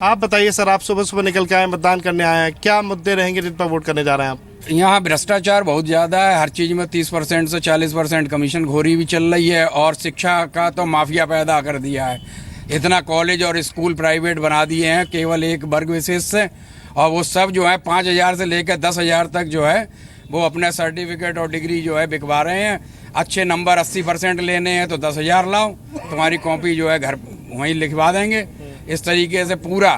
आप बताइए सर, आप सुबह सुबह निकल के आए, मतदान करने आए हैं, क्या मुद्दे रहेंगे जिन पर वोट करने जा रहे हैं आप? यहाँ भ्रष्टाचार बहुत ज़्यादा है। हर चीज़ में 30% से 40% कमीशन खोरी भी चल रही है और शिक्षा का तो माफिया पैदा कर दिया है। इतना कॉलेज और स्कूल प्राइवेट बना दिए हैं केवल एक वर्ग विशेष से, और वो सब जो है 5,000 से लेकर 10,000 तक जो है वो अपना सर्टिफिकेट और डिग्री जो है बिकवा रहे हैं। अच्छे नंबर 80% लेने हैं तो 10,000 लाओ, तुम्हारी कॉपी जो है घर वहीं लिखवा देंगे। इस तरीके से पूरा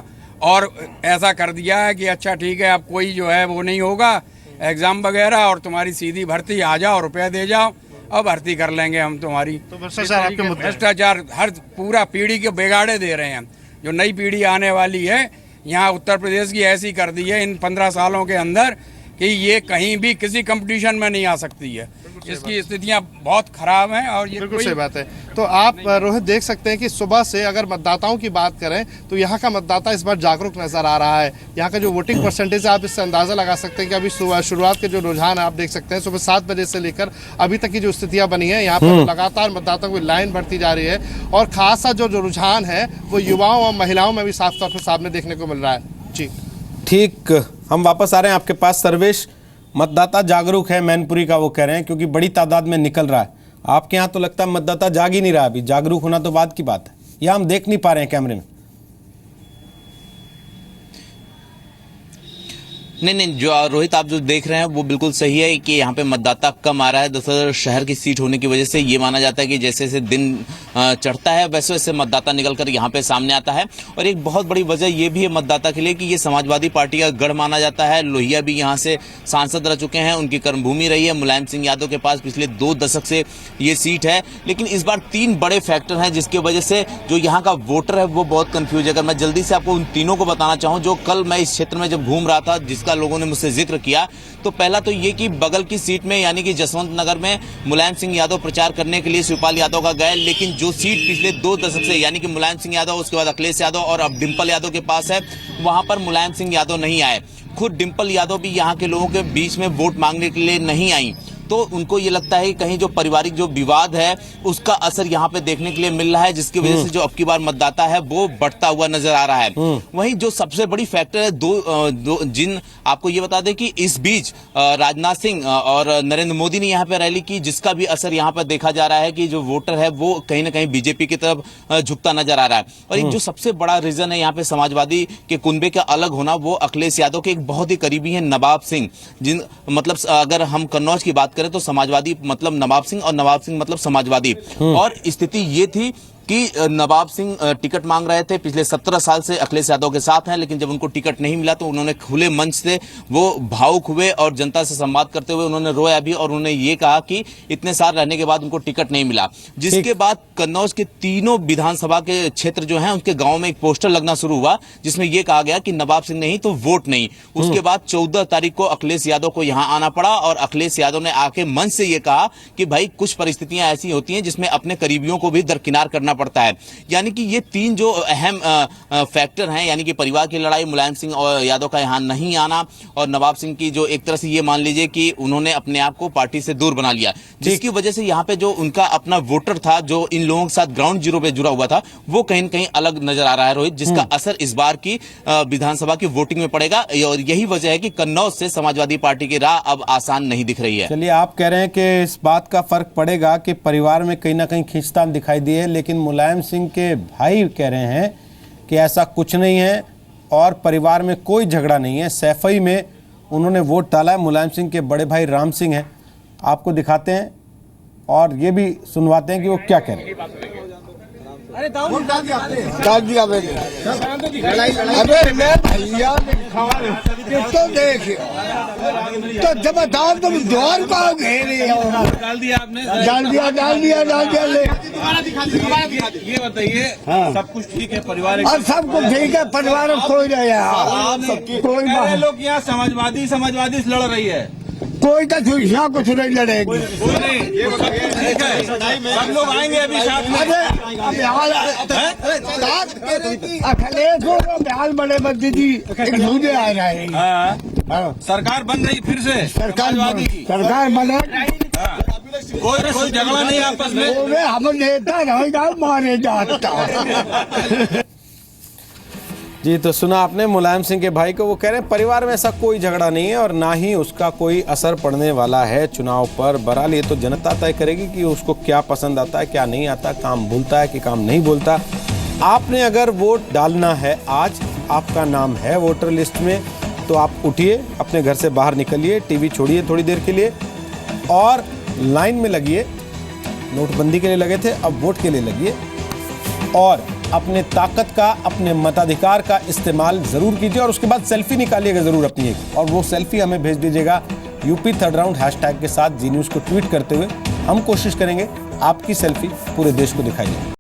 और ऐसा कर दिया है कि अच्छा ठीक है, अब कोई जो है वो नहीं होगा एग्ज़ाम वगैरह, और तुम्हारी सीधी भर्ती, आ जाओ रुपये दे जाओ और भर्ती कर लेंगे हम तुम्हारी। तो भ्रष्टाचार आपके मुद्दे हैं? भ्रष्टाचार हर पूरा पीढ़ी के बिगाड़े दे रहे हैं। जो नई पीढ़ी आने वाली है यहाँ उत्तर प्रदेश की ऐसी कर दी है इन 15 सालों के अंदर कि ये कहीं भी किसी कंपटीशन में नहीं आ सकती है। इसकी स्थितियां बहुत खराब हैं और ये बिल्कुल सही बात है। तो आप रोहित देख सकते हैं कि सुबह से अगर मतदाताओं की बात करें तो यहाँ का मतदाता इस बार जागरूक नजर आ रहा है। यहाँ का जो वोटिंग परसेंटेज है, आप इससे अंदाजा लगा सकते हैं कि अभी शुरुआत के जो रुझान है आप देख सकते हैं, सुबह 7 बजे से लेकर अभी तक की जो स्थितियां बनी है, यहाँ पर लगातार मतदाताओं की लाइन बढ़ती जा रही है और खासा जो रुझान है वो युवाओं और महिलाओं में भी साफ तौर पर सामने देखने को मिल रहा है। जी ठीक, हम वापस आ रहे हैं आपके पास। सर्वेश, मतदाता जागरूक है मैनपुरी का, वो कह रहे हैं, क्योंकि बड़ी तादाद में निकल रहा है। आपके यहाँ तो लगता है मतदाता जाग ही नहीं रहा, अभी जागरूक होना तो बाद की बात है, या हम देख नहीं पा रहे हैं कैमरे में? नहीं, जो रोहित आप जो देख रहे हैं वो बिल्कुल सही है कि यहाँ पे मतदाता कम आ रहा है। दरअसल शहर की सीट होने की वजह से ये माना जाता है कि जैसे जैसे दिन चढ़ता है वैसे वैसे मतदाता निकलकर यहाँ पे सामने आता है। और एक बहुत बड़ी वजह ये भी है मतदाता के लिए कि ये समाजवादी पार्टी का गढ़ माना जाता है। लोहिया भी यहाँ से सांसद रह चुके हैं, उनकी कर्मभूमि रही है। मुलायम सिंह यादव के पास पिछले 2 दशक से ये सीट है। लेकिन इस बार 3 बड़े फैक्टर हैं जिसकी वजह से जो यहाँ का वोटर है वो बहुत कंफ्यूज है। अगर मैं जल्दी से आपको उन तीनों को बताना चाहूँ, जो कल मैं इस क्षेत्र में जब घूम रहा था जिसका लोगों ने मुझसे जिक्र किया, तो पहला तो ये कि बगल की सीट में यानी कि जसवंत नगर में मुलायम सिंह यादव प्रचार करने के लिए शिवपाल यादव का गए, लेकिन जो सीट पिछले 2 दशक से यानी कि मुलायम सिंह यादव, उसके बाद अखिलेश यादव और अब डिंपल यादव के पास है, वहां पर मुलायम सिंह यादव नहीं आए। खुद डिंपल यादव भी यहाँ के लोगों के बीच में वोट मांगने के लिए नहीं आई। तो उनको ये लगता है कि कहीं जो पारिवारिक जो विवाद है उसका असर यहाँ पे देखने के लिए मिल रहा है, जिसकी वजह से जो अब की बार मतदाता है वो बढ़ता हुआ नजर आ रहा है। वहीं जो सबसे बड़ी फैक्टर है जिन आपको ये बता दें कि इस बीच राजनाथ सिंह और नरेंद्र मोदी ने यहाँ पे रैली की, जिसका भी असर यहाँ पर देखा जा रहा है कि जो वोटर है वो कहीं ना कहीं बीजेपी की तरफ झुकता नजर आ रहा है। और एक जो सबसे बड़ा रीजन है यहाँ पे समाजवादी के कुनबे का अलग होना, वो अखिलेश यादव के एक बहुत ही करीबी है नवाब सिंह, जिन मतलब अगर हम कन्नौज की बात करें तो समाजवादी मतलब नवाब सिंह और नवाब सिंह मतलब समाजवादी। और स्थिति ये थी कि नवाब सिंह टिकट मांग रहे थे, पिछले 17 साल से अखिलेश यादव के साथ हैं, लेकिन जब उनको टिकट नहीं मिला तो उन्होंने खुले मंच से वो भावुक हुए और जनता से संवाद करते हुए उन्होंने रोया भी, और उन्होंने ये कहा कि इतने साल रहने के बाद उनको टिकट नहीं मिला। जिसके बाद कन्नौज के तीनों विधानसभा के क्षेत्र जो हैं उनके गाँव में एक पोस्टर लगना शुरू हुआ जिसमें यह कहा गया कि नवाब सिंह नहीं तो वोट नहीं। उसके बाद 14 तारीख को अखिलेश यादव को यहाँ आना पड़ा और अखिलेश यादव ने आके मंच से ये कहा कि भाई कुछ परिस्थितियां ऐसी होती हैं जिसमें अपने करीबियों को भी दरकिनार करना पड़ता है। यानी कि ये 3 जो अहम फैक्टर हैं, यानी कि परिवार की लड़ाई, मुलायम सिंह और यादव का यहाँ नहीं आना, और नवाब सिंह की जो एक तरह से ये मान लीजिए कि उन्होंने अपने आप को पार्टी से दूर बना लिया, जिसकी वजह से यहाँ पे जो उनका अपना वोटर था जो इन लोगों के साथ ग्राउंड जीरो पे जुड़ा हुआ था वो कहीं न कहीं अलग नजर आ रहा है रोहित, जिसका असर इस बार की विधानसभा की वोटिंग में पड़ेगा। और यही वजह है कि कन्नौज से समाजवादी पार्टी की राह अब आसान नहीं दिख रही है। चलिए, आप कह रहे हैं कि इस बात का फर्क पड़ेगा कि परिवार में कहीं ना कहीं खींचतान दिखाई दी है, लेकिन मुलायम सिंह के भाई कह रहे हैं कि ऐसा कुछ नहीं है और परिवार में कोई झगड़ा नहीं है। सैफई में उन्होंने वोट डाला है, मुलायम सिंह के बड़े भाई राम सिंह हैं, आपको दिखाते हैं और ये भी सुनवाते हैं कि वो क्या कह रहे हैं। डाल दिया मैंने। अरे मैं भैया तो देख, तो जबरदस्त तुम जोर का घेरे हो। डाल दिया आपने? डाल दिया ले। ये बताइए, हाँ, सब कुछ ठीक है परिवार? और सब कुछ ठीक है, परिवार में कोई नहीं है। कोई लोग यहाँ समाजवादी लड़ रही है, कोई का यहाँ कुछ नहीं लड़ेगी। सब लोग आएंगे अभी साथ में। अखिलेश और बिहार बड़े बंदी जी एक दूजे आ रहे हैं। सरकार बन रही फिर से, सरकार बने, कोई झगड़ा नहीं आपस में। हम नेता रहेगा मारे जाता। जी, तो सुना आपने मुलायम सिंह के भाई को। वो कह रहे हैं परिवार में ऐसा कोई झगड़ा नहीं है और ना ही उसका कोई असर पड़ने वाला है चुनाव पर। बहरहाल ये तो जनता तय करेगी कि उसको क्या पसंद आता है, क्या नहीं आता, काम भूलता है कि काम नहीं भूलता। आपने अगर वोट डालना है, आज आपका नाम है वोटर लिस्ट में, तो आप उठिए, अपने घर से बाहर निकलिए, टीवी छोड़िए थोड़ी देर के लिए और लाइन में लगिए। नोटबंदी के लिए लगे थे, अब वोट के लिए लगिए और अपने ताकत का, अपने मताधिकार का इस्तेमाल जरूर कीजिए और उसके बाद सेल्फी निकालिएगा जरूर अपनी एक, और वो सेल्फी हमें भेज दीजिएगा यूपी थर्ड राउंड हैशटैग के साथ जी न्यूज़ को ट्वीट करते हुए। हम कोशिश करेंगे आपकी सेल्फी पूरे देश को दिखाइए।